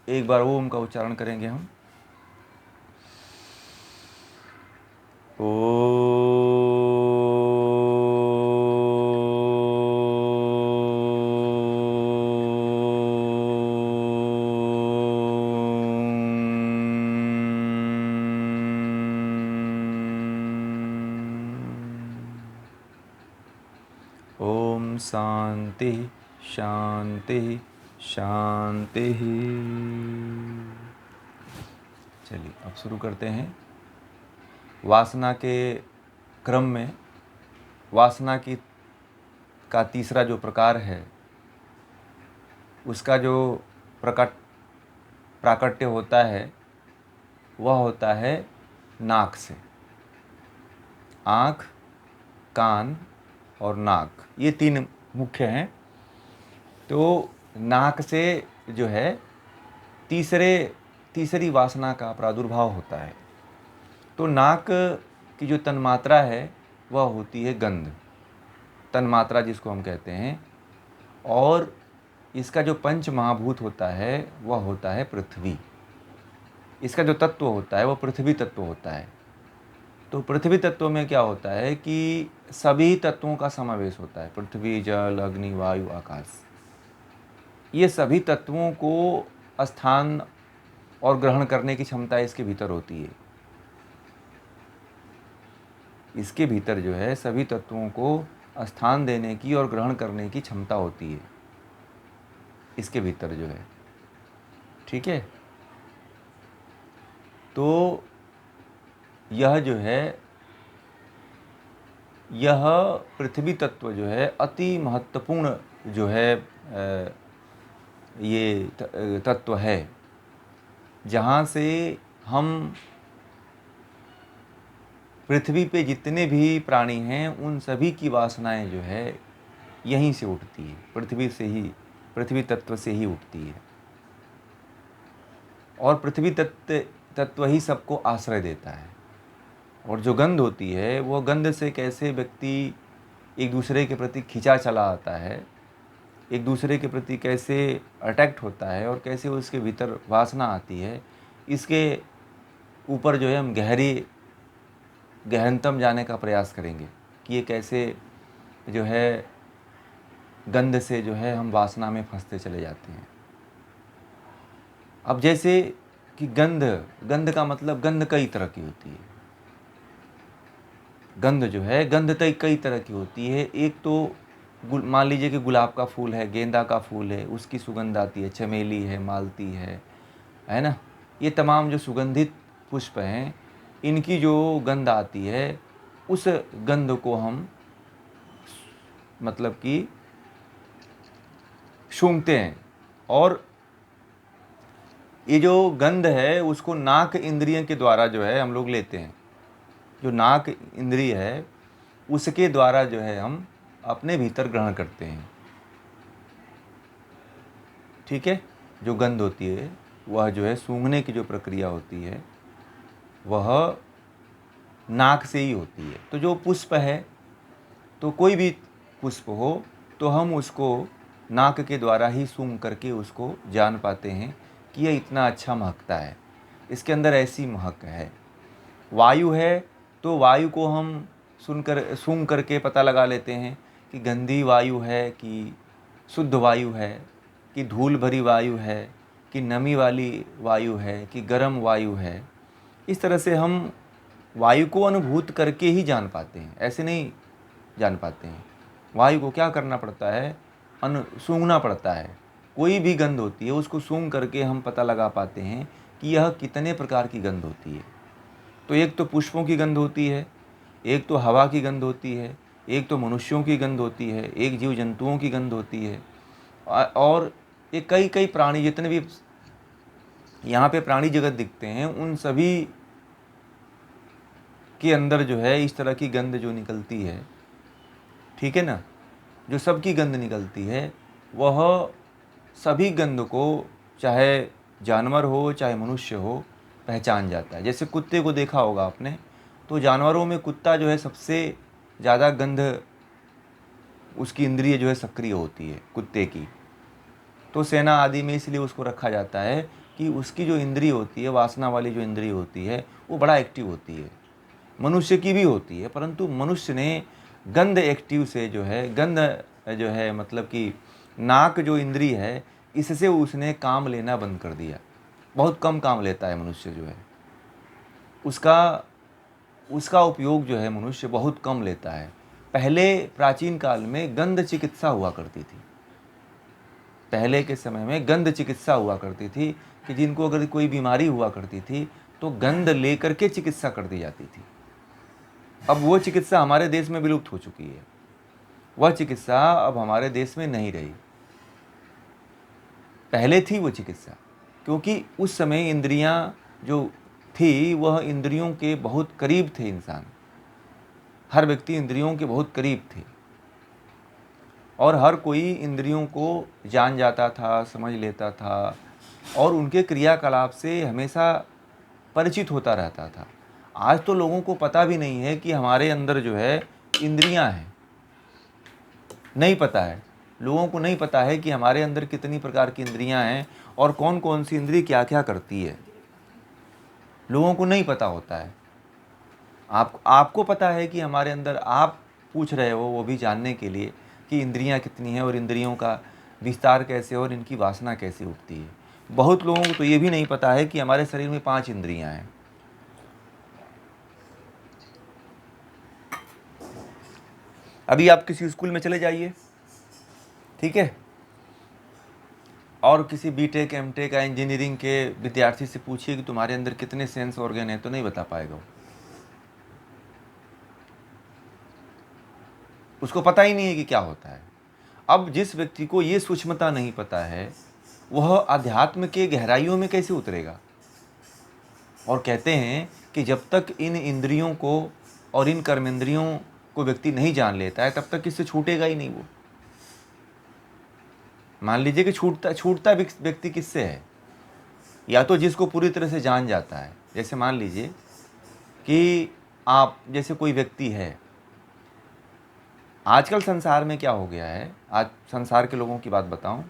एक बार ओम का उच्चारण करेंगे हम। ओम शांति शांति शांति। चलिए अब शुरू करते हैं। वासना के क्रम में वासना की का तीसरा जो प्रकार है, उसका जो प्राकट्य होता है वह होता है नाक से। आँख, कान और नाक, ये तीन मुख्य हैं। तो नाक से जो है तीसरी वासना का प्रादुर्भाव होता है। तो नाक की जो तन्मात्रा है वह होती है गंध, तन्मात्रा जिसको हम कहते हैं। और इसका जो पंच महाभूत होता है वह होता है पृथ्वी। इसका जो तत्व होता है वह पृथ्वी तत्व होता है। तो पृथ्वी तत्व में क्या होता है कि सभी तत्वों का समावेश होता है। पृथ्वी, जल, अग्नि, वायु, आकाश, ये सभी तत्वों को स्थान और ग्रहण करने की क्षमता इसके भीतर होती है। इसके भीतर जो है सभी तत्वों को स्थान देने की और ग्रहण करने की क्षमता होती है इसके भीतर जो है। ठीक है। तो यह जो है, यह पृथ्वी तत्व जो है अति महत्वपूर्ण जो है ये तत्व है, जहाँ से हम पृथ्वी पे जितने भी प्राणी हैं उन सभी की वासनाएं जो है यहीं से उठती है, पृथ्वी तत्व से ही उठती है। और पृथ्वी तत्व ही सबको आश्रय देता है। और जो गंध होती है वो गंध से कैसे व्यक्ति एक दूसरे के प्रति खिंचा चला आता है, एक दूसरे के प्रति कैसे अटैक्ट होता है और कैसे उसके भीतर वासना आती है, इसके ऊपर जो है हम गहनतम जाने का प्रयास करेंगे कि ये कैसे जो है गंध से जो है हम वासना में फंसते चले जाते हैं। अब जैसे कि गंध का मतलब गंध कई तरह की होती है। गंध जो है गंध कई तरह की होती है। एक तो मान लीजिए कि गुलाब का फूल है, गेंदा का फूल है, उसकी सुगंध आती है। चमेली है, मालती है ना। ये तमाम जो सुगंधित पुष्प हैं, इनकी जो गंध आती है, उस गंध को हम मतलब कि सूंघते हैं। और ये जो गंध है उसको नाक इंद्रिय के द्वारा जो है हम लोग लेते हैं। जो नाक इंद्रिय है उसके द्वारा जो है हम अपने भीतर ग्रहण करते हैं। ठीक है। जो गंध होती है वह जो है सूंघने की जो प्रक्रिया होती है वह नाक से ही होती है। तो जो पुष्प है, तो कोई भी पुष्प हो तो हम उसको नाक के द्वारा ही सूंघ करके उसको जान पाते हैं कि यह इतना अच्छा महकता है, इसके अंदर ऐसी महक है। वायु है तो वायु को हम सूंघ करके पता लगा लेते हैं कि गंदी वायु है कि शुद्ध वायु है, कि धूल भरी वायु है, कि नमी वाली वायु है, कि गर्म वायु है। इस तरह से हम वायु को अनुभूत करके ही जान पाते हैं, ऐसे नहीं जान पाते हैं। वायु को क्या करना पड़ता है, सूंघना पड़ता है। कोई भी गंध होती है उसको सूंघ करके हम पता लगा पाते हैं कि यह कितने प्रकार की गंध होती है। तो एक तो पुष्पों की गंध होती है, एक तो हवा की गंध होती है, एक तो मनुष्यों की गंध होती है, एक जीव जंतुओं की गंध होती है। और ये कई प्राणी, जितने भी यहाँ पे प्राणी जगत दिखते हैं, उन सभी के अंदर जो है इस तरह की गंध जो निकलती है, ठीक है ना, जो सबकी गंध निकलती है, वह सभी गंध को चाहे जानवर हो चाहे मनुष्य हो पहचान जाता है। जैसे कुत्ते को देखा होगा आपने, तो जानवरों में कुत्ता जो है सबसे ज़्यादा गंध, उसकी इंद्रिय जो है सक्रिय होती है कुत्ते की। तो सेना आदि में इसलिए उसको रखा जाता है कि उसकी जो इंद्री होती है, वासना वाली जो इंद्री होती है, वो बड़ा एक्टिव होती है। मनुष्य की भी होती है, परंतु मनुष्य ने गंध एक्टिव से जो है, गंध जो है मतलब कि नाक जो इंद्री है, इससे उसने काम लेना बंद कर दिया। बहुत कम काम लेता है मनुष्य जो है, उसका उसका उपयोग जो है मनुष्य बहुत कम लेता है। पहले प्राचीन काल में गंध चिकित्सा हुआ करती थी। पहले के समय में गंध चिकित्सा हुआ करती थी कि जिनको अगर कोई बीमारी हुआ करती थी तो गंध लेकर के चिकित्सा कर दी जाती थी। अब वो चिकित्सा हमारे देश में विलुप्त हो चुकी है। वह चिकित्सा अब हमारे देश में नहीं रही। पहले थी वो चिकित्सा, क्योंकि उस समय इंद्रियां जो थी वह इंद्रियों के बहुत करीब थे। इंसान, हर व्यक्ति इंद्रियों के बहुत करीब थे और हर कोई इंद्रियों को जान जाता था, समझ लेता था और उनके क्रियाकलाप से हमेशा परिचित होता रहता था। आज तो लोगों को पता भी नहीं है कि हमारे अंदर जो है इंद्रियां हैं, नहीं पता है। लोगों को नहीं पता है कि हमारे अंदर कितनी प्रकार की इंद्रियां हैं और कौन कौन सी इंद्री क्या क्या करती है, लोगों को नहीं पता होता है। आपको पता है कि हमारे अंदर, आप पूछ रहे हो वो भी जानने के लिए कि इंद्रियां कितनी हैं और इंद्रियों का विस्तार कैसे और इनकी वासना कैसे उठती है। बहुत लोगों को तो ये भी नहीं पता है कि हमारे शरीर में 5 इंद्रियां हैं। अभी आप किसी स्कूल में चले जाइए, ठीक है, और किसी बीटेक, एमटेक या इंजीनियरिंग के विद्यार्थी से पूछिए कि तुम्हारे अंदर कितने सेंस ऑर्गन हैं, तो नहीं बता पाएगा। उसको पता ही नहीं है कि क्या होता है। अब जिस व्यक्ति को ये सूक्ष्मता नहीं पता है, वह अध्यात्म के गहराइयों में कैसे उतरेगा। और कहते हैं कि जब तक इन इंद्रियों को और इन कर्मेंद्रियों को व्यक्ति नहीं जान लेता है, तब तक इससे छूटेगा ही नहीं वो। मान लीजिए कि छूटता व्यक्ति किससे है, या तो जिसको पूरी तरह से जान जाता है। जैसे मान लीजिए कि आप जैसे कोई व्यक्ति है, आजकल संसार में क्या हो गया है, आज संसार के लोगों की बात बताऊं,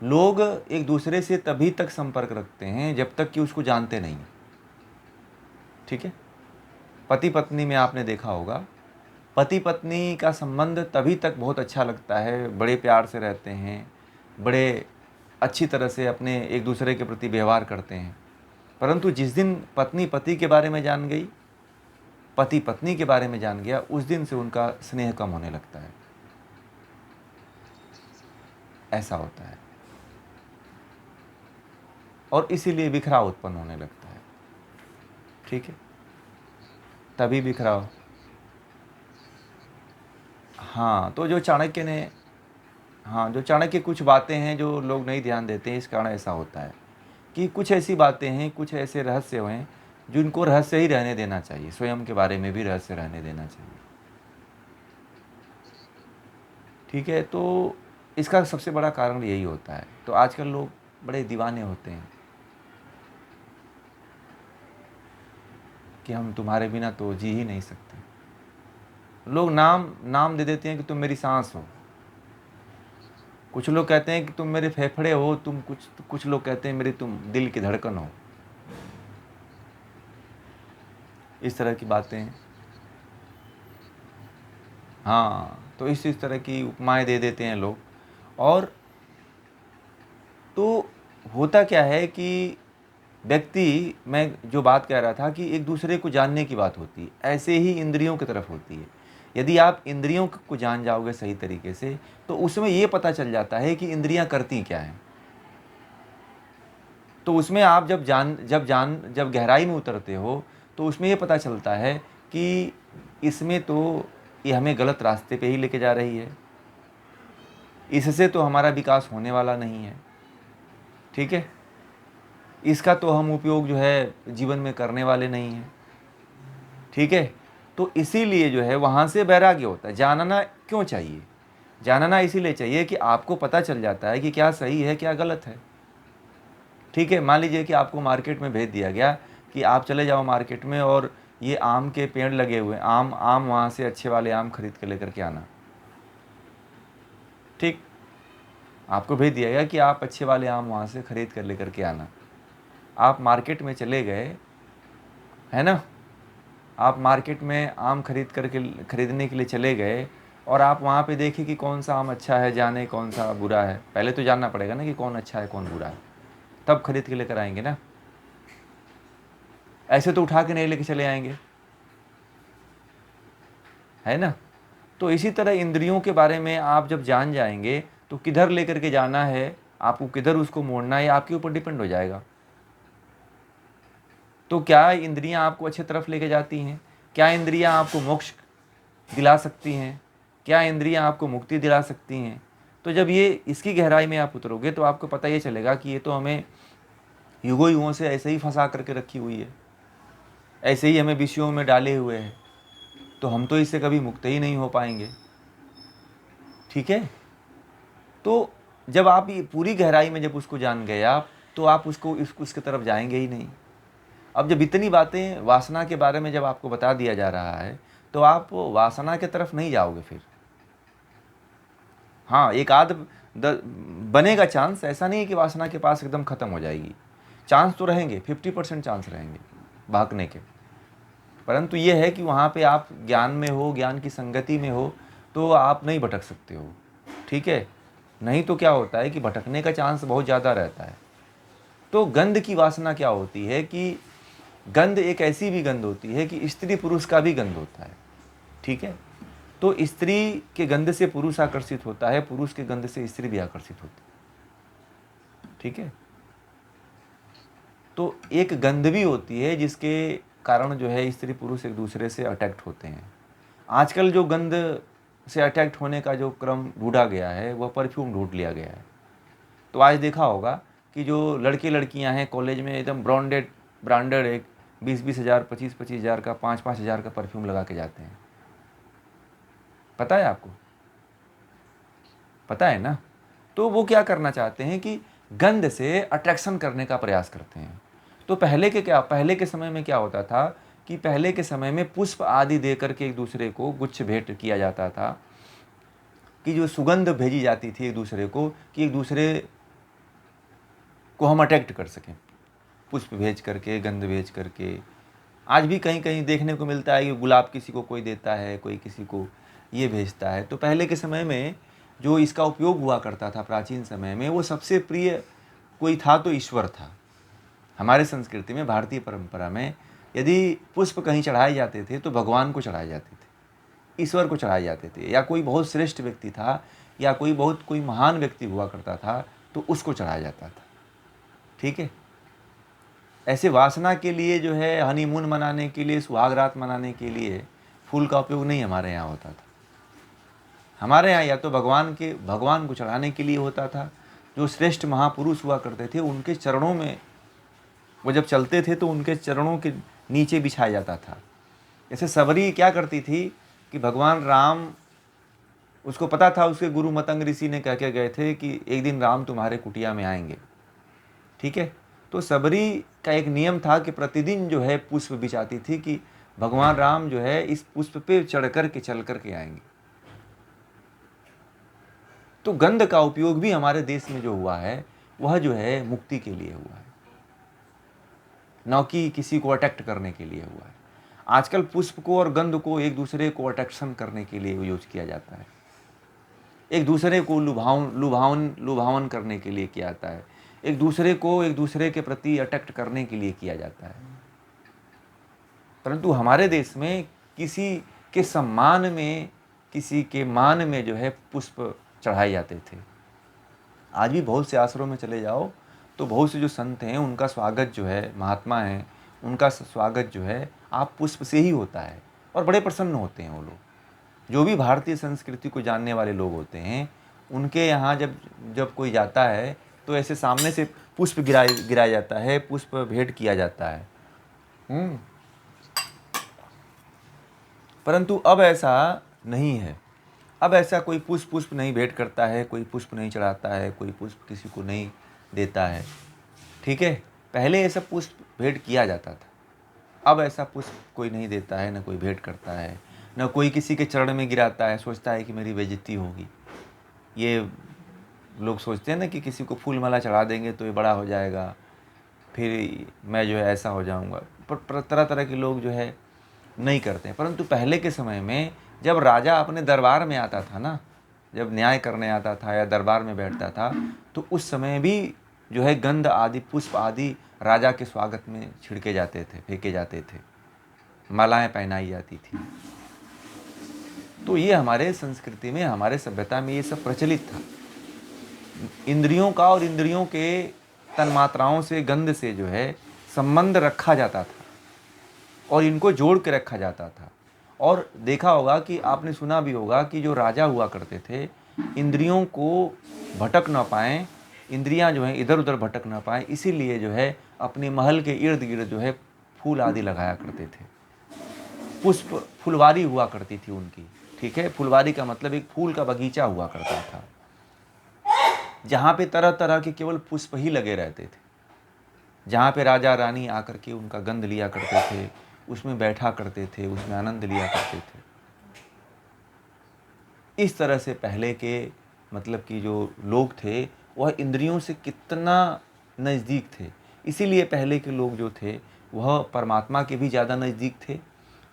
लोग एक दूसरे से तभी तक संपर्क रखते हैं जब तक कि उसको जानते नहीं। ठीक है, पति पत्नी में आपने देखा होगा, पति पत्नी का संबंध तभी तक बहुत अच्छा लगता है, बड़े प्यार से रहते हैं, बड़े अच्छी तरह से अपने एक दूसरे के प्रति व्यवहार करते हैं। परंतु जिस दिन पत्नी पति के बारे में जान गई, पति पत्नी के बारे में जान गया, उस दिन से उनका स्नेह कम होने लगता है। ऐसा होता है और इसीलिए बिखराव उत्पन्न होने लगता है। ठीक है, तभी बिखराव। हाँ, तो जो चाणक्य ने, हाँ, जो चाणक्य कुछ बातें हैं जो लोग नहीं ध्यान देते हैं, इस कारण ऐसा होता है कि कुछ ऐसी बातें हैं, कुछ ऐसे रहस्य हैं जिनको रहस्य ही रहने देना चाहिए, स्वयं के बारे में भी रहस्य रहने देना चाहिए। ठीक है, तो इसका सबसे बड़ा कारण यही होता है। तो आजकल लोग बड़े दीवाने होते हैं कि हम तुम्हारे बिना तो जी ही नहीं सकते। लोग नाम नाम दे देते हैं कि तुम मेरी सांस हो, कुछ लोग कहते हैं कि तुम मेरे फेफड़े हो, तुम कुछ लोग कहते हैं मेरी तुम दिल की धड़कन हो। इस तरह की बातें, हाँ, तो इस तरह की उपमाएं दे देते हैं लोग। और तो होता क्या है कि व्यक्ति, मैं जो बात कह रहा था कि एक दूसरे को जानने की बात होती है, ऐसे ही इंद्रियों की तरफ होती है। यदि आप इंद्रियों को जान जाओगे सही तरीके से, तो उसमें ये पता चल जाता है कि इंद्रियां करती क्या हैं। तो उसमें आप जब गहराई में उतरते हो, तो उसमें ये पता चलता है कि इसमें तो ये हमें गलत रास्ते पे ही लेके जा रही है, इससे तो हमारा विकास होने वाला नहीं है। ठीक है, इसका तो हम उपयोग जो है जीवन में करने वाले नहीं हैं। ठीक है, तो इसीलिए जो है वहाँ से वैराग्य होता है। जानना क्यों चाहिए? जानना इसीलिए चाहिए कि आपको पता चल जाता है कि क्या सही है, क्या गलत है। ठीक है, मान लीजिए कि आपको मार्केट में भेज दिया गया कि आप चले जाओ मार्केट में और ये आम के पेड़ लगे हुए, आम वहाँ से अच्छे वाले आम खरीद के लेकर के आना। ठीक, आपको भेज दिया गया कि आप अच्छे वाले आम वहाँ से खरीद कर लेकर के आना। आप मार्केट में चले गए, है ना, आप मार्केट में आम खरीदने के लिए चले गए और आप वहाँ पे देखें कि कौन सा आम अच्छा है, जाने कौन सा बुरा है। पहले तो जानना पड़ेगा ना कि कौन अच्छा है कौन बुरा है, तब खरीद के लेकर आएंगे ना। ऐसे तो उठा के नहीं लेके चले आएंगे, है ना। तो इसी तरह इंद्रियों के बारे में आप जब जान जाएंगे तो किधर लेकर के जाना है, आपको किधर उसको मोड़ना है, आपके ऊपर डिपेंड हो जाएगा। तो क्या इंद्रियां आपको अच्छे तरफ लेके जाती हैं? क्या इंद्रियां आपको मोक्ष दिला सकती हैं? क्या इंद्रियां आपको मुक्ति दिला सकती हैं? तो जब ये इसकी गहराई में आप उतरोगे तो आपको पता ये चलेगा कि ये तो हमें युगों युगों से ऐसे ही फंसा करके रखी हुई है, ऐसे ही हमें विषयों में डाले हुए हैं, तो हम तो इससे कभी मुक्त ही नहीं हो पाएंगे। ठीक है। तो जब आप ये पूरी गहराई में जब उसको जान गए आप, तो आप उसके तरफ जाएंगे ही नहीं। अब जब इतनी बातें वासना के बारे में जब आपको बता दिया जा रहा है तो आप वासना के तरफ नहीं जाओगे फिर। हाँ, एक आध बनेगा चांस, ऐसा नहीं है कि वासना के पास एकदम ख़त्म हो जाएगी। चांस तो रहेंगे, 50% चांस रहेंगे भागने के। परंतु ये है कि वहाँ पे आप ज्ञान में हो, ज्ञान की संगति में हो, तो आप नहीं भटक सकते हो। ठीक है। नहीं तो क्या होता है कि भटकने का चांस बहुत ज़्यादा रहता है। तो गंध की वासना क्या होती है कि गंध एक ऐसी भी गंध होती है कि स्त्री पुरुष का भी गंध होता है। ठीक है। तो स्त्री के गंध से पुरुष आकर्षित होता है, पुरुष के गंध से स्त्री भी आकर्षित होती है। ठीक है। तो एक गंध भी होती है जिसके कारण जो है स्त्री पुरुष एक दूसरे से अटैक्ट होते हैं। आजकल जो गंध से अटैक्ट होने का जो क्रम ढूंढा गया है वह परफ्यूम ढूंढ लिया गया है। तो आज देखा होगा कि जो लड़के लड़कियां हैं कॉलेज में एकदम ब्रांडेड एक 20-20 हज़ार, 25-25 हज़ार का, 5-5 हज़ार का परफ्यूम लगा के जाते हैं। पता है आपको? पता है ना। तो वो क्या करना चाहते हैं कि गंध से अट्रैक्शन करने का प्रयास करते हैं। तो पहले के समय में क्या होता था कि पहले के समय में पुष्प आदि दे करके एक दूसरे को गुच्छ भेंट किया जाता था, कि जो सुगंध भेजी जाती थी एक दूसरे को, कि एक दूसरे को हम अट्रैक्ट कर सकें, पुष्प भेज करके, गंध भेज करके। आज भी कहीं कहीं देखने को मिलता है कि गुलाब किसी को कोई देता है, कोई किसी को ये भेजता है। तो पहले के समय में जो इसका उपयोग हुआ करता था प्राचीन समय में, वो सबसे प्रिय कोई था तो ईश्वर था। हमारे संस्कृति में, भारतीय परंपरा में, यदि पुष्प कहीं चढ़ाए जाते थे तो भगवान को चढ़ाए जाते थे, ईश्वर को चढ़ाए जाते थे, या कोई बहुत श्रेष्ठ व्यक्ति था या कोई महान व्यक्ति हुआ करता था तो उसको चढ़ाया जाता था। ठीक है। ऐसे वासना के लिए जो है, हनीमून मनाने के लिए, सुहाग रात मनाने के लिए फूल का उपयोग नहीं हमारे यहाँ होता था। हमारे यहाँ या तो भगवान को चढ़ाने के लिए होता था। जो श्रेष्ठ महापुरुष हुआ करते थे उनके चरणों में वो जब चलते थे तो उनके चरणों के नीचे बिछाया जाता था। जैसे सबरी क्या करती थी कि भगवान राम, उसको पता था, उसके गुरु मतंग ऋषि ने कह के गए थे कि एक दिन राम तुम्हारे कुटिया में आएंगे। ठीक है। तो सबरी का एक नियम था कि प्रतिदिन जो है पुष्प बिछाती थी कि भगवान राम जो है इस पुष्प पे चढ़ करके चल करके आएंगे। तो गंध का उपयोग भी हमारे देश में जो हुआ है वह जो है मुक्ति के लिए हुआ है, न कि किसी को अट्रैक्ट करने के लिए हुआ है। आजकल पुष्प को और गंध को एक दूसरे को अट्रैक्शन करने के लिए यूज किया जाता है, एक दूसरे को लुभावन करने के लिए किया जाता है, एक दूसरे के प्रति अट्रैक्ट करने के लिए किया जाता है। परंतु हमारे देश में किसी के सम्मान में, किसी के मान में जो है पुष्प चढ़ाए जाते थे। आज भी बहुत से आश्रमों में चले जाओ तो बहुत से जो संत हैं उनका स्वागत जो है, महात्मा हैं, उनका स्वागत जो है आप पुष्प से ही होता है, और बड़े प्रसन्न होते हैं वो लोग। जो भी भारतीय संस्कृति को जानने वाले लोग होते हैं उनके यहाँ जब कोई जाता है तो ऐसे सामने से पुष्प गिराया जाता है, पुष्प भेंट किया जाता है। परंतु अब ऐसा नहीं है। अब ऐसा कोई पुष्प नहीं भेंट करता है, कोई पुष्प नहीं चढ़ाता है, कोई पुष्प किसी को नहीं देता है। ठीक है। पहले ऐसा पुष्प भेंट किया जाता था, अब ऐसा पुष्प कोई नहीं देता है, न कोई भेंट करता है, न कोई किसी के चरण में गिराता है, सोचता है कि मेरी बेइज्जती होगी। ये लोग सोचते हैं ना कि किसी को फूल माला चढ़ा देंगे तो ये बड़ा हो जाएगा, फिर मैं जो है ऐसा हो जाऊंगा। पर तरह तरह के लोग जो है नहीं करते हैं। परंतु पहले के समय में जब राजा अपने दरबार में आता था ना, जब न्याय करने आता था या दरबार में बैठता था, तो उस समय भी जो है गंध आदि पुष्प आदि राजा के स्वागत में छिड़के जाते थे, फेंके जाते थे, मालाएं पहनाई जाती थी। तो ये हमारे संस्कृति में, हमारे सभ्यता में ये सब प्रचलित था। इंद्रियों का और इंद्रियों के तन्मात्राओं से, गंध से जो है संबंध रखा जाता था और इनको जोड़ के रखा जाता था। और देखा होगा कि आपने सुना भी होगा कि जो राजा हुआ करते थे, इंद्रियों को भटक ना पाएँ, इंद्रियां जो हैं इधर उधर भटक ना पाएँ, इसीलिए जो है अपने महल के इर्द गिर्द जो है फूल आदि लगाया करते थे। पुष्प फुलवारी हुआ करती थी उनकी, ठीक है। फुलवारी का मतलब एक फूल का बगीचा हुआ करता था, जहाँ पे तरह तरह के केवल पुष्प ही लगे रहते थे, जहाँ पे राजा रानी आकर के उनका गंध लिया करते थे, उसमें बैठा करते थे, उसमें आनंद लिया करते थे। इस तरह से पहले के मतलब कि जो लोग थे वह इंद्रियों से कितना नज़दीक थे। इसीलिए पहले के लोग जो थे वह परमात्मा के भी ज़्यादा नज़दीक थे,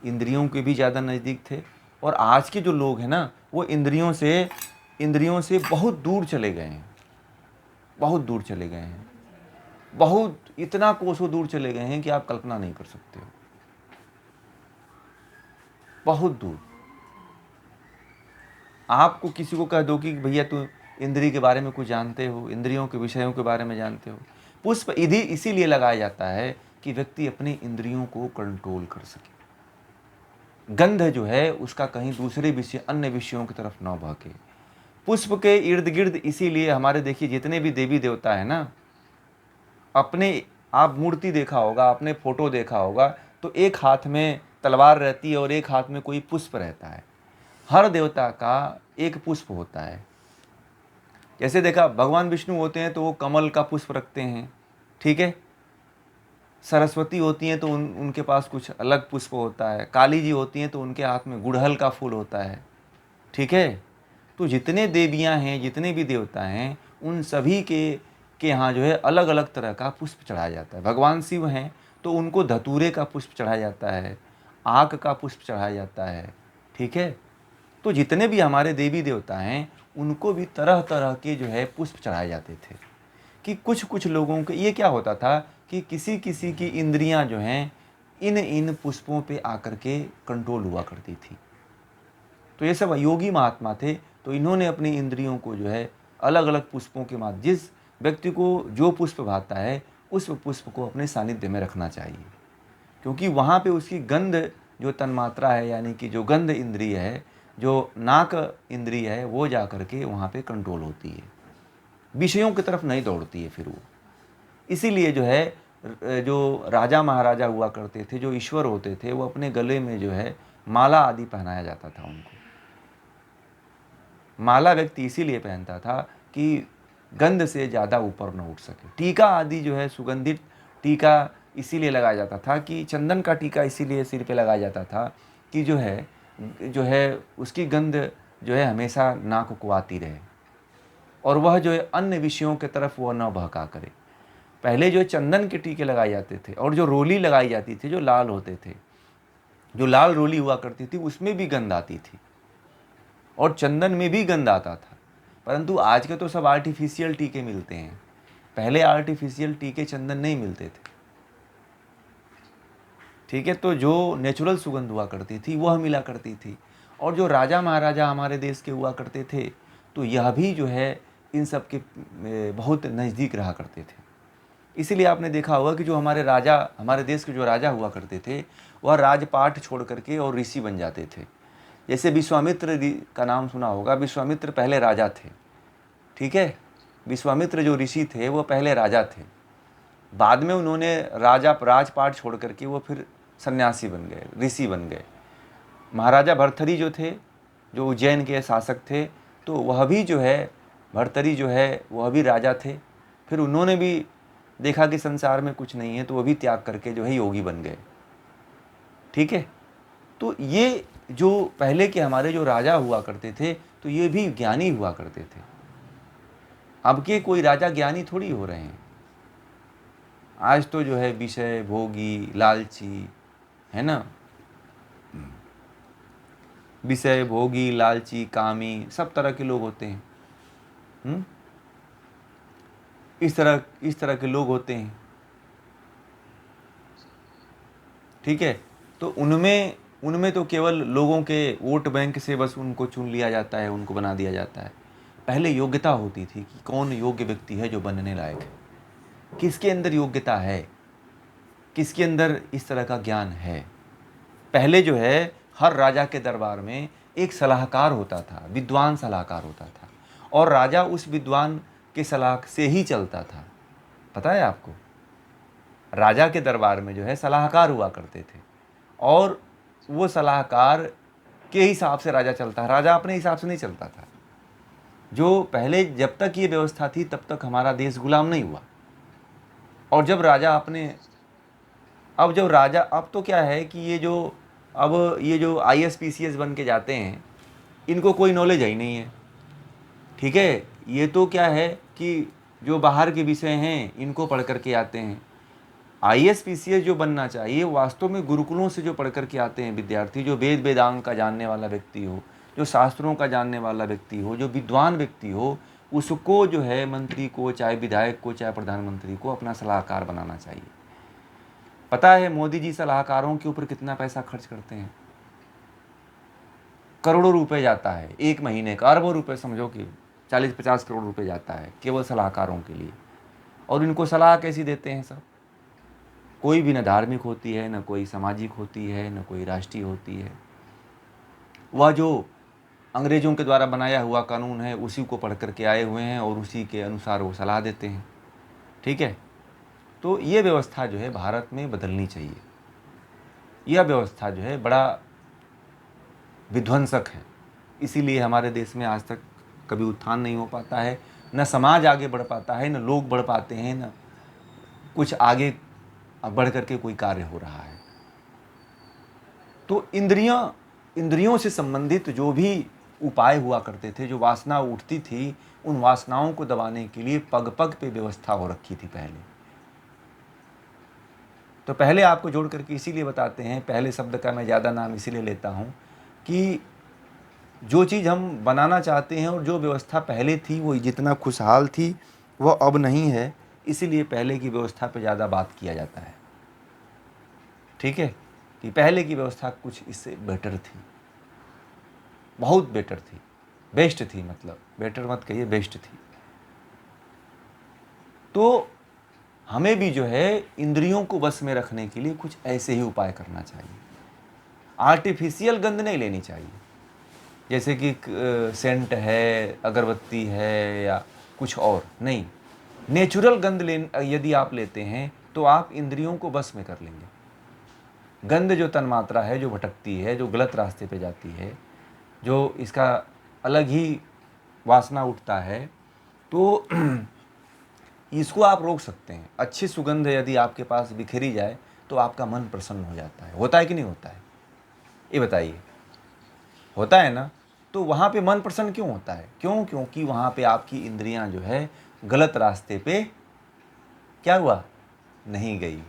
इंद्रियों के भी ज़्यादा नज़दीक थे। और आज के जो लोग हैं ना, वो इंद्रियों से बहुत दूर चले गए हैं, बहुत दूर चले गए हैं, बहुत इतना कोसों दूर चले गए हैं कि आप कल्पना नहीं कर सकते हो, बहुत दूर। आपको किसी को कह दो कि भैया तू इंद्रिय के बारे में कुछ जानते हो, इंद्रियों के विषयों के बारे में जानते हो। पुष्प इसीलिए लगाया जाता है कि व्यक्ति अपनी इंद्रियों को कंट्रोल कर सके। गंध जो है उसका कहीं दूसरे विषय, अन्य विषयों की तरफ न बहके। पुष्प के इर्द गिर्द इसीलिए हमारे देखिए जितने भी देवी देवता है ना, अपने आप मूर्ति देखा होगा, आपने फोटो देखा होगा, तो एक हाथ में तलवार रहती है और एक हाथ में कोई पुष्प रहता है। हर देवता का एक पुष्प होता है। जैसे देखा भगवान विष्णु होते हैं तो वो कमल का पुष्प रखते हैं, ठीक है। सरस्वती होती हैं तो उनके पास कुछ अलग पुष्प होता है। काली जी होती हैं तो उनके हाथ में गुड़हल का फूल होता है, ठीक है। तो जितने देवियां हैं, जितने भी देवता हैं, उन सभी के यहाँ जो है अलग अलग तरह का पुष्प चढ़ाया जाता है। भगवान शिव हैं तो उनको धतूरे का पुष्प चढ़ाया जाता है, आक का पुष्प चढ़ाया जाता है, ठीक है। तो जितने भी हमारे देवी देवता हैं उनको भी तरह तरह के जो है पुष्प चढ़ाए जाते थे। कि कुछ कुछ लोगों के ये क्या होता था कि किसी किसी की इंद्रियां जो हैं इन पुष्पों पे आकर के कंट्रोल हुआ करती थी। तो ये सब योगी महात्मा थे, तो इन्होंने अपनी इंद्रियों को जो है अलग अलग पुष्पों के माध्यम, जिस व्यक्ति को जो पुष्प भाता है उस पुष्प को अपने सानिध्य में रखना चाहिए, क्योंकि वहाँ पे उसकी गंध जो तन्मात्रा है, यानी कि जो गंध इंद्रिय है, जो नाक इंद्रिय है, वो जा कर के वहाँ पे कंट्रोल होती है, विषयों की तरफ नहीं दौड़ती है फिर वो। इसीलिए जो है जो राजा महाराजा हुआ करते थे, जो ईश्वर होते थे, वो अपने गले में जो है माला आदि पहनाया जाता था उनको। माला व्यक्ति इसीलिए पहनता था कि गंध से ज़्यादा ऊपर न उठ सके। टीका आदि जो है सुगंधित टीका इसीलिए लगाया जाता था कि चंदन का टीका इसीलिए सिर पे लगाया जाता था कि जो है उसकी गंध जो है हमेशा नाक को आती रहे और वह जो है अन्य विषयों की तरफ वह न बहका करे। पहले जो चंदन के टीके लगाए जाते थे और जो रोली लगाई जाती थी, जो लाल होते थे, जो लाल रोली हुआ करती थी, उसमें भी गंध आती थी और चंदन में भी गंध आता था। परंतु आज के तो सब आर्टिफिशियल टीके मिलते हैं, पहले आर्टिफिशियल टीके चंदन नहीं मिलते थे, ठीक है। तो जो नेचुरल सुगंध हुआ करती थी वह मिला करती थी। और जो राजा महाराजा हमारे देश के हुआ करते थे, तो यह भी जो है इन सब के बहुत नज़दीक रहा करते थे। इसीलिए आपने देखा होगा कि जो हमारे देश के जो राजा हुआ करते थे, वह राजपाट छोड़ करके और ऋषि बन जाते थे। जैसे विश्वामित्र का नाम सुना होगा। विश्वामित्र पहले राजा थे, ठीक है। विश्वामित्र जो ऋषि थे वो पहले राजा थे, बाद में उन्होंने राजपाट छोड़ करके वो फिर सन्यासी बन गए, ऋषि बन गए। महाराजा भर्तृहरि जो थे, जो उज्जैन के शासक थे, तो वह भी जो है भर्तृहरि जो है वह भी राजा थे। फिर उन्होंने भी देखा कि संसार में कुछ नहीं है, तो वह भी त्याग करके जो है योगी बन गए, ठीक है। तो ये जो पहले के हमारे जो राजा हुआ करते थे, तो ये भी ज्ञानी हुआ करते थे। अब के कोई राजा ज्ञानी थोड़ी हो रहे हैं। आज तो जो है विषय भोगी, लालची, है ना, विषय भोगी, लालची, कामी, सब तरह के लोग होते हैं। इस तरह के लोग होते हैं। ठीक है, तो उनमें तो केवल लोगों के वोट बैंक से बस उनको चुन लिया जाता है, उनको बना दिया जाता है। पहले योग्यता होती थी कि कौन योग्य व्यक्ति है जो बनने लायक है, किसके अंदर योग्यता है, किसके अंदर इस तरह का ज्ञान है। पहले जो है हर राजा के दरबार में एक सलाहकार होता था, विद्वान सलाहकार होता था, और राजा उस विद्वान के सलाह से ही चलता था। पता है आपको, राजा के दरबार में जो है सलाहकार हुआ करते थे, और वो सलाहकार के हिसाब से राजा चलता है, राजा अपने हिसाब से नहीं चलता था। जो पहले जब तक ये व्यवस्था थी तब तक हमारा देश गुलाम नहीं हुआ, और जब राजा अब तो क्या है कि ये जो IAS PCS बन के जाते हैं, इनको कोई नॉलेज ही नहीं है। ठीक है, ये तो क्या है कि जो बाहर के विषय हैं इनको पढ़ करके आते हैं। IAS PCS जो बनना चाहिए वास्तव में गुरुकुलों से जो पढ़ करके आते हैं विद्यार्थी, जो वेद वेदांग का जानने वाला व्यक्ति हो, जो शास्त्रों का जानने वाला व्यक्ति हो, जो विद्वान व्यक्ति हो, उसको जो है मंत्री को, चाहे विधायक को, चाहे प्रधानमंत्री को अपना सलाहकार बनाना चाहिए। पता है मोदी जी सलाहकारों के ऊपर कितना पैसा खर्च करते हैं? करोड़ों रुपए जाता है एक महीने का, अरबों रुपए, समझो कि 40-50 करोड़ रुपए जाता है केवल सलाहकारों के लिए। और इनको सलाह कैसी देते हैं सब? कोई भी न धार्मिक होती है, न कोई सामाजिक होती है, न कोई राष्ट्रीय होती है। वह जो अंग्रेज़ों के द्वारा बनाया हुआ कानून है उसी को पढ़ करके आए हुए हैं और उसी के अनुसार वो सलाह देते हैं। ठीक है, तो ये व्यवस्था जो है भारत में बदलनी चाहिए। यह व्यवस्था जो है बड़ा विध्वंसक है, इसीलिए हमारे देश में आज तक कभी उत्थान नहीं हो पाता है, न समाज आगे बढ़ पाता है, न लोग बढ़ पाते हैं, न कुछ आगे बढ़ करके कोई कार्य हो रहा है। तो इंद्रियों से संबंधित जो भी उपाय हुआ करते थे, जो वासना उठती थी, उन वासनाओं को दबाने के लिए पग पग पे व्यवस्था हो रखी थी पहले। तो पहले आपको जोड़ करके इसीलिए बताते हैं, पहले शब्द का मैं ज़्यादा नाम इसीलिए लेता हूँ कि जो चीज़ हम बनाना चाहते हैं और जो व्यवस्था पहले थी वो जितना खुशहाल थी वह अब नहीं है, इसीलिए पहले की व्यवस्था पे ज़्यादा बात किया जाता है। ठीक है, कि पहले की व्यवस्था कुछ इससे बेटर थी, बहुत बेटर थी, बेस्ट थी, मतलब बेटर मत कहिए, बेस्ट थी। तो हमें भी जो है इंद्रियों को बस में रखने के लिए कुछ ऐसे ही उपाय करना चाहिए। आर्टिफिशियल गंध नहीं लेनी चाहिए, जैसे कि सेंट है, अगरबत्ती है या कुछ और नहीं। नेचुरल गंध यदि आप लेते हैं तो आप इंद्रियों को बस में कर लेंगे। गंध जो तन्मात्रा है, जो भटकती है, जो गलत रास्ते पे जाती है, जो इसका अलग ही वासना उठता है, तो इसको आप रोक सकते हैं। अच्छी सुगंध यदि आपके पास बिखरी जाए तो आपका मन प्रसन्न हो जाता है। होता है कि नहीं होता है? ये बताइए, होता है ना? तो वहाँ पे मन प्रसन्न क्यों होता है? क्योंकि वहाँ पे आपकी इंद्रियां जो है गलत रास्ते पे क्या हुआ, नहीं गई।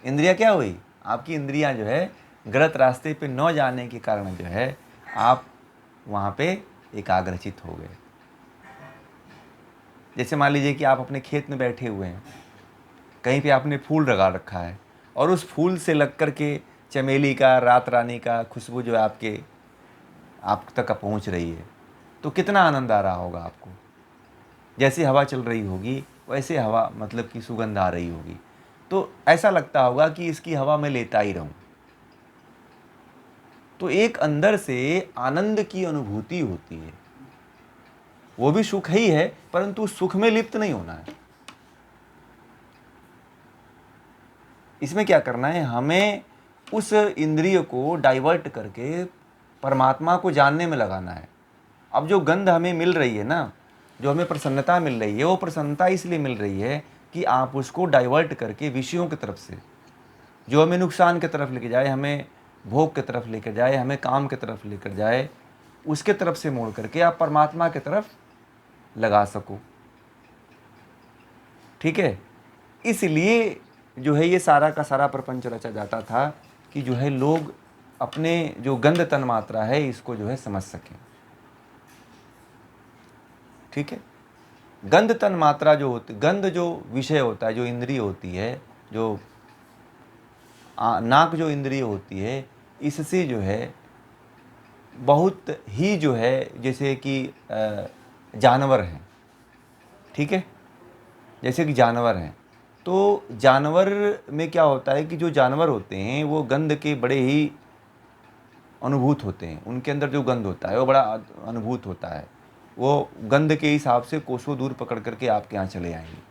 इंद्रियां क्या हुई? आपकी इंद्रियां जो है गलत रास्ते पे न जाने के कारण जो है आप वहाँ पे एकाग्रचित हो गए। जैसे मान लीजिए कि आप अपने खेत में बैठे हुए हैं, कहीं पे आपने फूल लगा रखा है और उस फूल से लग कर के चमेली का, रात रानी का खुशबू जो है आप तक पहुंच रही है, तो कितना आनंद आ रहा होगा आपको। जैसी हवा चल रही होगी वैसे हवा, मतलब कि सुगंध आ रही होगी, तो ऐसा लगता होगा कि इसकी हवा मैं लेता ही रहूं। तो एक अंदर से आनंद की अनुभूति होती है, वो भी सुख ही है, परंतु सुख में लिप्त नहीं होना है। इसमें क्या करना है, हमें उस इंद्रिय को डाइवर्ट करके परमात्मा को जानने में लगाना है। अब जो गंध हमें मिल रही है ना, जो हमें प्रसन्नता मिल रही है, वो प्रसन्नता इसलिए मिल रही है कि आप उसको डाइवर्ट करके विषयों की तरफ से, जो हमें नुकसान की तरफ लेके जाए, हमें भोग की तरफ लेकर जाए, हमें काम की तरफ लेकर जाए, उसके तरफ से मोड़ करके आप परमात्मा की तरफ लगा सको। ठीक है, इसलिए जो है ये सारा का सारा प्रपंच रचा जाता था कि जो है लोग अपने जो गंध तन मात्रा है इसको जो है समझ सकें। ठीक है, गंध तन मात्रा जो होती, गंध जो विषय होता है, जो इंद्रिय होती है, जो नाक जो इंद्रिय होती है, इससे जो है बहुत ही जो है जैसे कि जानवर हैं, ठीक है, जैसे कि जानवर हैं, तो जानवर में क्या होता है कि जो जानवर होते हैं वो गंध के बड़े ही अनुभूत होते हैं, उनके अंदर जो गंध होता है वो बड़ा अनुभूत होता है, वो गंध के हिसाब से कोसों दूर पकड़ करके आपके यहाँ चले आएंगे।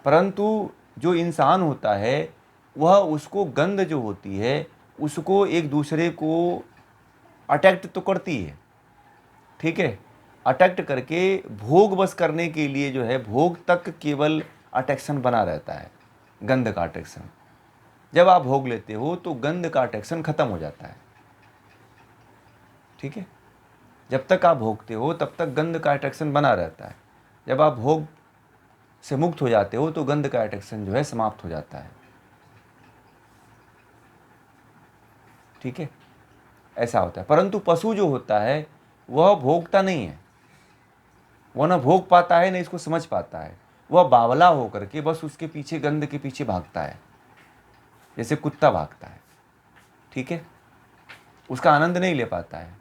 परंतु जो इंसान होता है वह उसको गंध जो होती है उसको एक दूसरे को अटैक्ट तो करती है, ठीक है, अटैक्ट करके भोग बस करने के लिए जो है भोग तक केवल अट्रैक्शन बना रहता है, गंध का अट्रैक्शन। जब आप भोग लेते हो तो गंध का अट्रैक्शन खत्म हो जाता है, ठीक है, जब तक आप भोगते हो तब तक गंध का अट्रैक्शन बना रहता है। जब आप भोग से मुक्त हो जाते हो तो गंध का अट्रैक्शन जो है समाप्त हो जाता है, ठीक है, ऐसा होता है। परंतु पशु जो होता है वह भोगता नहीं है, वह ना भोग पाता है ना इसको समझ पाता है, वह बावला होकर के बस उसके पीछे गंध के पीछे भागता है, जैसे कुत्ता भागता है, ठीक है, उसका आनंद नहीं ले पाता है,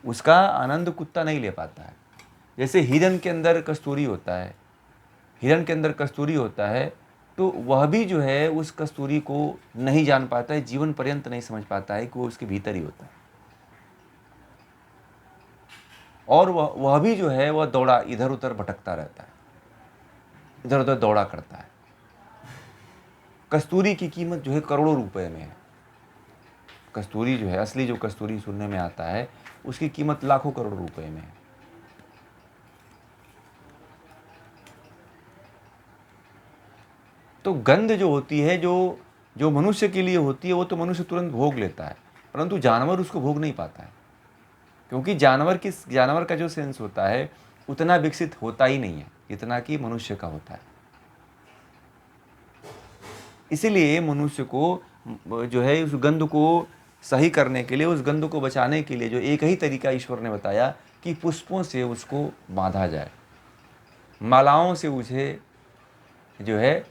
उसका आनंद कुत्ता नहीं ले पाता है। जैसे हिरन के अंदर कस्तूरी होता है, हिरन के अंदर कस्तूरी होता है तो वह भी जो है उस कस्तूरी को नहीं जान पाता है, जीवन पर्यंत नहीं समझ पाता है कि वो उसके भीतर ही होता है, और वह भी जो है वह दौड़ा इधर उधर भटकता रहता है, इधर उधर दौड़ा करता है। कस्तूरी की कीमत जो है करोड़ों रुपए में है, कस्तूरी जो है असली जो कस्तूरी सुनने में आता है उसकी कीमत लाखों करोड़ रुपए में है। तो गंध जो होती है जो जो मनुष्य के लिए होती है वो तो मनुष्य तुरंत भोग लेता है, परंतु जानवर उसको भोग नहीं पाता है, क्योंकि जानवर का जो सेंस होता है उतना विकसित होता ही नहीं है जितना कि मनुष्य का होता है। इसीलिए मनुष्य को जो है उस गंध को सही करने के लिए, उस गंध को बचाने के लिए जो एक ही तरीका ईश्वर ने बताया कि पुष्पों से उसको बांधा जाए, मालाओं से उसे जो है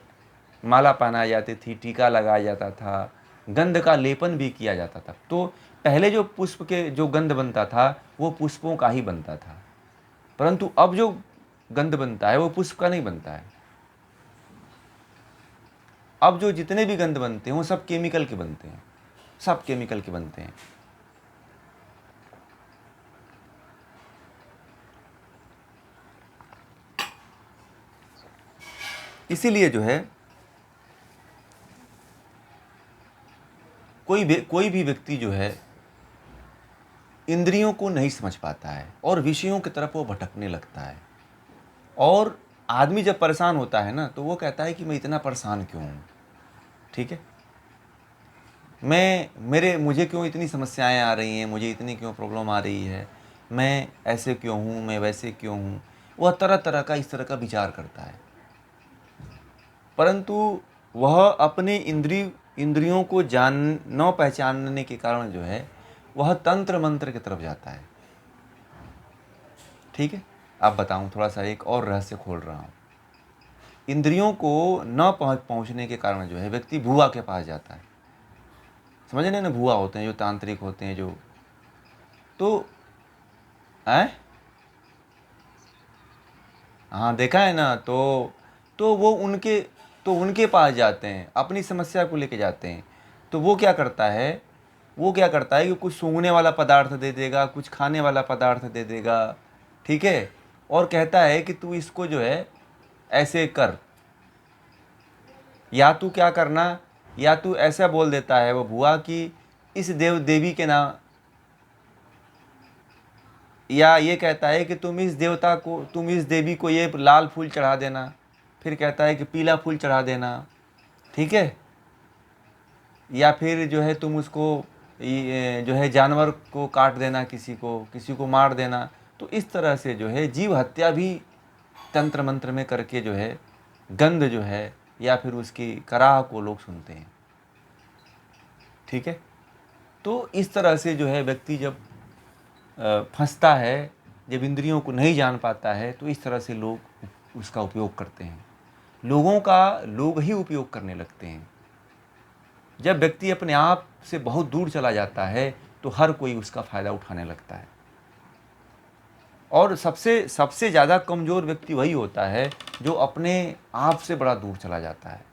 माला पहनाई जाती थी, टीका लगाया जाता था, गंध का लेपन भी किया जाता था। तो पहले जो पुष्प के जो गंध बनता था वो पुष्पों का ही बनता था, परंतु अब जो गंध बनता है वो पुष्प का नहीं बनता है। अब जो जितने भी गंध बनते हैं वो सब केमिकल के बनते हैं, सब केमिकल के बनते हैं। इसीलिए जो है कोई भी व्यक्ति जो है इंद्रियों को नहीं समझ पाता है और विषयों की तरफ वो भटकने लगता है। और आदमी जब परेशान होता है ना तो वो कहता है कि मैं इतना परेशान क्यों हूँ, ठीक है, मुझे क्यों इतनी समस्याएं आ रही हैं, मुझे इतनी क्यों प्रॉब्लम आ रही है, मैं ऐसे क्यों हूँ, मैं वैसे क्यों हूँ, वह तरह तरह का इस तरह का विचार करता है। परंतु वह अपने इंद्रियों को न पहचानने के कारण जो है वह तंत्र मंत्र की तरफ जाता है, ठीक है। अब बताऊं, थोड़ा सा एक और रहस्य खोल रहा हूँ। इंद्रियों को न पहुँचने के कारण जो है व्यक्ति भुआ के पास जाता है, समझ रहे ना, भुआ होते हैं जो तांत्रिक होते हैं जो, तो हाँ देखा है ना, तो वो उनके पास जाते हैं, अपनी समस्या को लेके जाते हैं। तो वो क्या करता है कि कुछ सूंघने वाला पदार्थ दे देगा, कुछ खाने वाला पदार्थ दे देगा, ठीक है, और कहता है कि तू इसको जो है ऐसे कर, या तू क्या करना, या तू ऐसा बोल देता है वो भुआ कि इस देवी के नाम, या ये कहता है कि तुम इस देवी को ये लाल फूल चढ़ा देना, फिर कहता है कि पीला फूल चढ़ा देना, ठीक है, या फिर जो है तुम उसको जो है जानवर को काट देना, किसी को मार देना। तो इस तरह से जो है जीव हत्या भी तंत्र मंत्र में करके जो है गंध जो है या फिर उसकी कराह को लोग सुनते हैं। ठीक है, तो इस तरह से जो है व्यक्ति जब फंसता है, जब इंद्रियों को नहीं जान पाता है, तो इस तरह से लोग उसका उपयोग करते हैं। लोग ही उपयोग करने लगते हैं। जब व्यक्ति अपने आप से बहुत दूर चला जाता है तो हर कोई उसका फ़ायदा उठाने लगता है। और सबसे सबसे ज़्यादा कमज़ोर व्यक्ति वही होता है जो अपने आप से बड़ा दूर चला जाता है,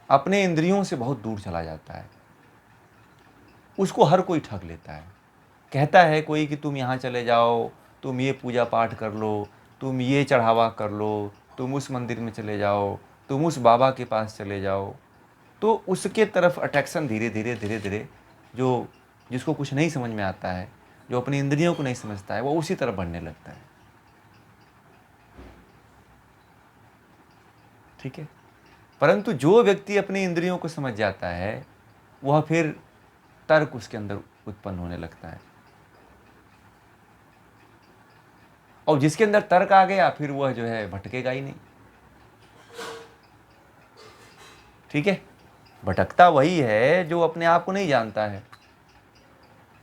अपने इंद्रियों से बहुत दूर चला जाता है। उसको हर कोई ठग लेता है। कहता है कोई कि तुम यहाँ चले जाओ, तुम ये पूजा पाठ कर लो, तुम ये चढ़ावा कर लो, तुम उस मंदिर में चले जाओ, तुम उस बाबा के पास चले जाओ। तो उसके तरफ अट्रैक्शन धीरे धीरे धीरे धीरे, जो जिसको कुछ नहीं समझ में आता है, जो अपनी इंद्रियों को नहीं समझता है, वो उसी तरफ बढ़ने लगता है। ठीक है, परंतु जो व्यक्ति अपनी इंद्रियों को समझ जाता है वह फिर तर्क उसके अंदर उत्पन्न होने लगता है, और जिसके अंदर तर्क आ गया फिर वह जो है भटकेगा ही नहीं। ठीक है, भटकता वही है जो अपने आप को नहीं जानता है।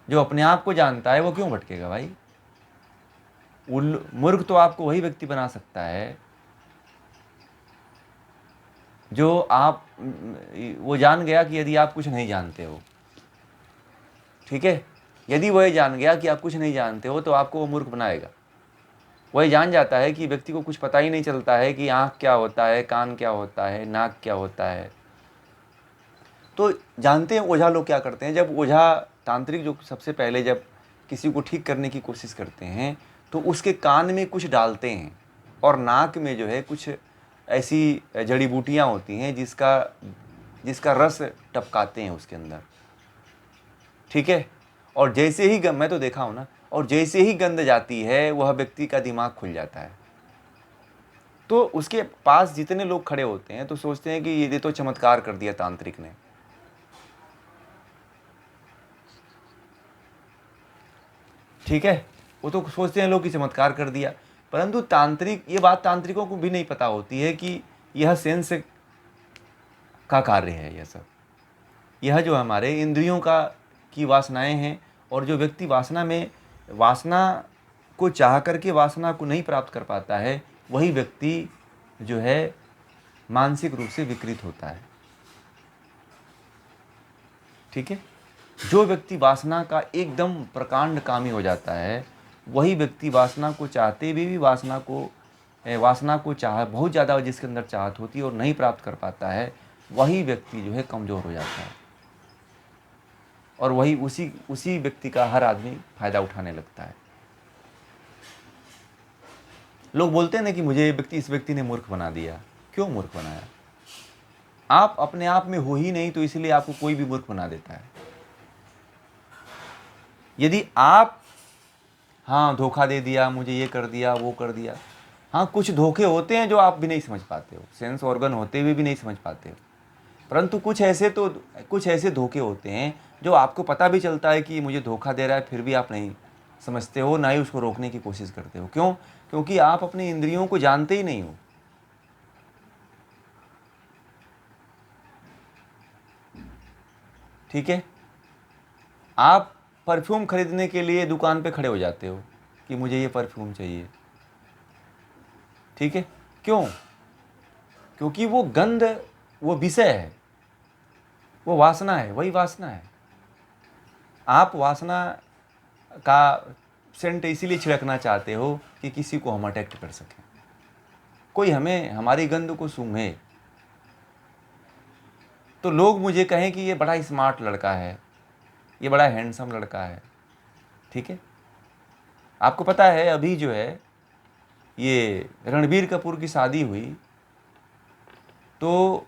जो अपने आप को जानता है वो क्यों भटकेगा भाई? मूर्ख तो आपको वही व्यक्ति बना सकता है जो वो जान गया कि यदि आप कुछ नहीं जानते हो। ठीक है, यदि वह जान गया कि आप कुछ नहीं जानते हो तो आपको वो मूर्ख बनाएगा। वह जान जाता है कि व्यक्ति को कुछ पता ही नहीं चलता है कि आँख क्या होता है, कान क्या होता है, नाक क्या होता है। तो जानते हैं ओझा लोग क्या करते हैं? जब ओझा तांत्रिक जो सबसे पहले जब किसी को ठीक करने की कोशिश करते हैं तो उसके कान में कुछ डालते हैं और नाक में जो है कुछ ऐसी जड़ी बूटियाँ होती हैं जिसका रस टपकाते हैं उसके अंदर। ठीक है, और जैसे ही मैं तो देखा हूँ ना, और जैसे ही गंध जाती है वह व्यक्ति का दिमाग खुल जाता है। तो उसके पास जितने लोग खड़े होते हैं तो सोचते हैं कि ये तो चमत्कार कर दिया तांत्रिक ने। ठीक है, वो तो सोचते हैं लोग कि चमत्कार कर दिया, परंतु ये बात तांत्रिकों को भी नहीं पता होती है कि यह सेंस का कार्य है। यह जो हमारे इंद्रियों की वासनाएं हैं, और जो व्यक्ति वासना को चाह करके वासना को नहीं प्राप्त कर पाता है, वही व्यक्ति जो है मानसिक रूप से विकृत होता है। ठीक है, जो व्यक्ति वासना का एकदम प्रकांड कामी हो जाता है, वही व्यक्ति वासना को चाहते हुए भी वासना को चाह बहुत ज़्यादा जिसके अंदर चाहत होती है और नहीं प्राप्त कर पाता है, वही व्यक्ति जो है कमज़ोर हो जाता है, और वही उसी व्यक्ति का हर आदमी फ़ायदा उठाने लगता है। लोग बोलते हैं ना कि मुझे इस व्यक्ति ने मूर्ख बना दिया। क्यों मूर्ख बनाया? आप अपने आप में हो ही नहीं, तो इसलिए आपको कोई भी मूर्ख बना देता है। यदि आप धोखा दे दिया, मुझे ये कर दिया, वो कर दिया। कुछ धोखे होते हैं जो आप भी नहीं समझ पाते हो, सेंस ऑर्गन होते हुए भी नहीं समझ पाते हो, परंतु कुछ ऐसे धोखे होते हैं जो आपको पता भी चलता है कि मुझे धोखा दे रहा है, फिर भी आप नहीं समझते हो, ना ही उसको रोकने की कोशिश करते हो। क्यों? क्योंकि आप अपनी इंद्रियों को जानते ही नहीं हो। ठीक है, आप परफ्यूम खरीदने के लिए दुकान पे खड़े हो जाते हो कि मुझे ये परफ्यूम चाहिए। ठीक है, क्यों? क्योंकि वो गंध, वो विषय है, वो वासना है, वही वासना है। आप वासना का सेंट इसीलिए छिड़कना चाहते हो कि किसी को हम अट्रैक्ट कर सकें, कोई हमारी गंध को सूंघे, तो लोग मुझे कहें कि ये बड़ा स्मार्ट लड़का है, ये बड़ा हैंडसम लड़का है। ठीक है, आपको पता है अभी जो है ये रणबीर कपूर की शादी हुई तो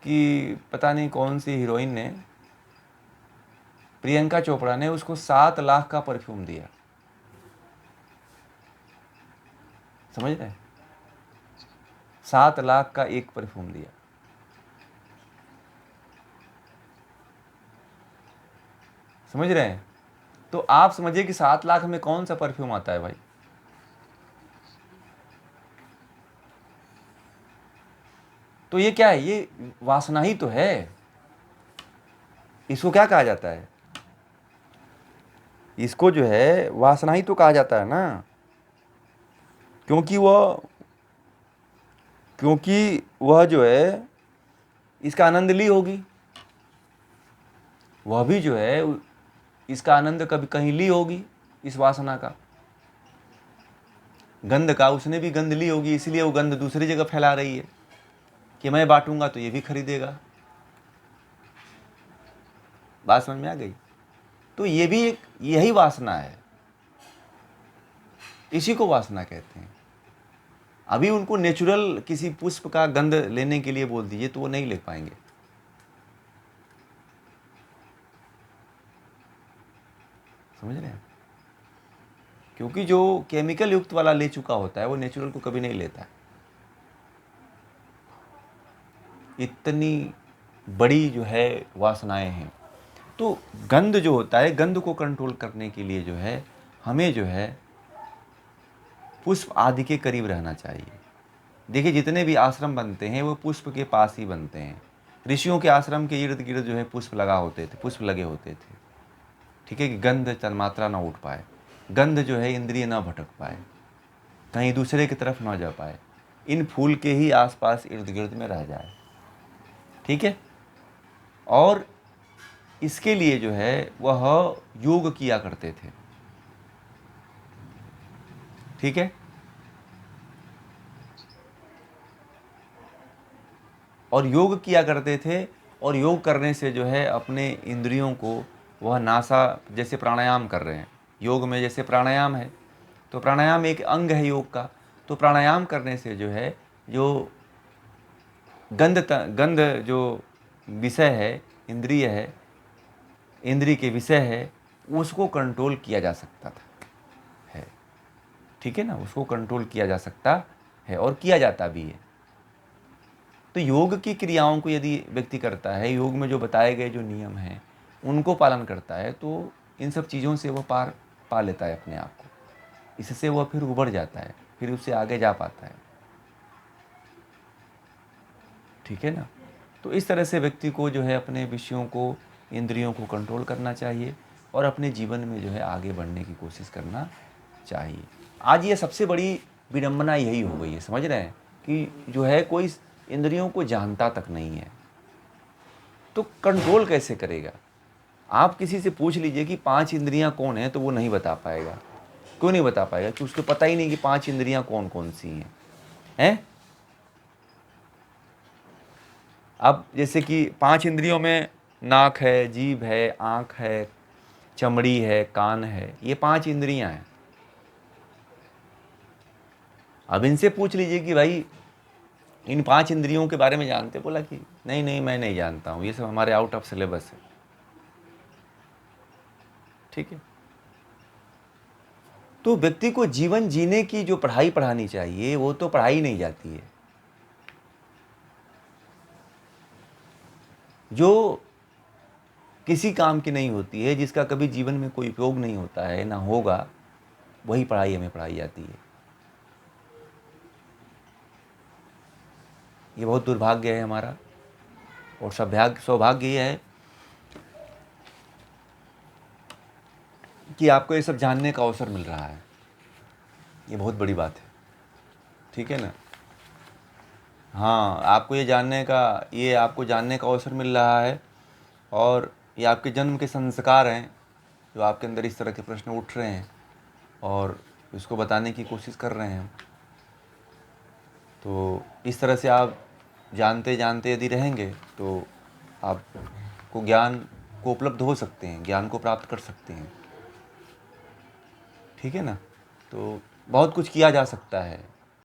कि पता नहीं कौन सी हीरोइन ने, प्रियंका चोपड़ा ने उसको 7 लाख का परफ्यूम दिया। समझ रहे हैं? 7 लाख का एक परफ्यूम दिया। समझ रहे हैं? तो आप समझिए कि 7 लाख में कौन सा परफ्यूम आता है भाई? तो ये क्या है? ये वासना ही तो है। इसको क्या कहा जाता है? इसको जो है वासना ही तो कहा जाता है ना, क्योंकि वह जो है इसका आनंद ली होगी, वह भी जो है इसका आनंद कभी कहीं ली होगी, इस वासना का, गंध का उसने भी गंध ली होगी, इसलिए वो गंध दूसरी जगह फैला रही है कि मैं बांटूंगा तो ये भी खरीदेगा। बात समझ में आ गई? तो ये भी एक यही वासना है, इसी को वासना कहते हैं। अभी उनको नेचुरल किसी पुष्प का गंध लेने के लिए बोल दीजिए तो वो नहीं ले पाएंगे। समझ रहे हैं? क्योंकि जो केमिकल युक्त वाला ले चुका होता है वो नेचुरल को कभी नहीं लेता है। इतनी बड़ी जो है वासनाएं हैं। तो गंध जो होता है, गंध को कंट्रोल करने के लिए जो है हमें जो है पुष्प आदि के करीब रहना चाहिए। देखिए जितने भी आश्रम बनते हैं वो पुष्प के पास ही बनते हैं। ऋषियों के आश्रम के इर्द गिर्द जो है पुष्प लगा होते थे, पुष्प लगे होते थे, ठीक है, कि गंध तन्मात्रा ना उठ पाए, गंध जो है इंद्रिय ना भटक पाए, कहीं दूसरे की तरफ ना जा पाए, इन फूल के ही आसपास इर्द गिर्द में रह जाए। ठीक है। और इसके लिए जो है वह योग किया करते थे। ठीक है। और योग किया करते थे, और योग करने से जो है अपने इंद्रियों को वह नासा, जैसे प्राणायाम कर रहे हैं, योग में जैसे प्राणायाम है, तो प्राणायाम एक अंग है योग का। तो प्राणायाम करने से जो है जो गंध जो विषय है, इंद्रिय है, इंद्रिय के विषय है, उसको कंट्रोल किया जा सकता है। ठीक है ना, उसको कंट्रोल किया जा सकता है और किया जाता भी है। तो योग की क्रियाओं को यदि व्यक्ति करता है, योग में जो बताए गए जो नियम हैं उनको पालन करता है, तो इन सब चीज़ों से वह पार पा लेता है अपने आप को। इससे वह फिर उभर जाता है, फिर उससे आगे जा पाता है। ठीक है ना। तो इस तरह से व्यक्ति को जो है अपने विषयों को, इंद्रियों को कंट्रोल करना चाहिए और अपने जीवन में जो है आगे बढ़ने की कोशिश करना चाहिए। आज ये सबसे बड़ी विडंबना यही हो गई है, समझ रहे हैं, कि जो है कोई इंद्रियों को जानता तक नहीं है, तो कंट्रोल कैसे करेगा? आप किसी से पूछ लीजिए कि 5 इंद्रियां कौन है, तो वो नहीं बता पाएगा। क्यों नहीं बता पाएगा? क्योंकि उसको पता ही नहीं कि 5 इंद्रियां कौन कौन सी हैं। अब जैसे कि 5 इंद्रियों में नाक है, जीभ है, आँख है, चमड़ी है, कान है, ये 5 इंद्रियां हैं। अब इनसे पूछ लीजिए कि भाई इन 5 इंद्रियों के बारे में जानते? बोला कि नहीं नहीं, मैं नहीं जानता हूँ, ये सब हमारे आउट ऑफ सिलेबस है। ठीक है। तो व्यक्ति को जीवन जीने की जो पढ़ाई पढ़ानी चाहिए वो तो पढ़ाई नहीं जाती है। जो किसी काम की नहीं होती है, जिसका कभी जीवन में कोई उपयोग नहीं होता है, ना होगा, वही पढ़ाई हमें पढ़ाई जाती है। ये बहुत दुर्भाग्य है हमारा, और सौभाग्य ये है कि आपको ये सब जानने का अवसर मिल रहा है। ये बहुत बड़ी बात है। ठीक है ना। हाँ, आपको ये आपको जानने का अवसर मिल रहा है, और ये आपके जन्म के संस्कार हैं जो आपके अंदर इस तरह के प्रश्न उठ रहे हैं, और इसको बताने की कोशिश कर रहे हैं। तो इस तरह से आप जानते जानते यदि रहेंगे तो आपको ज्ञान को उपलब्ध हो सकते हैं, ज्ञान को प्राप्त कर सकते हैं। ठीक है ना। तो बहुत कुछ किया जा सकता है।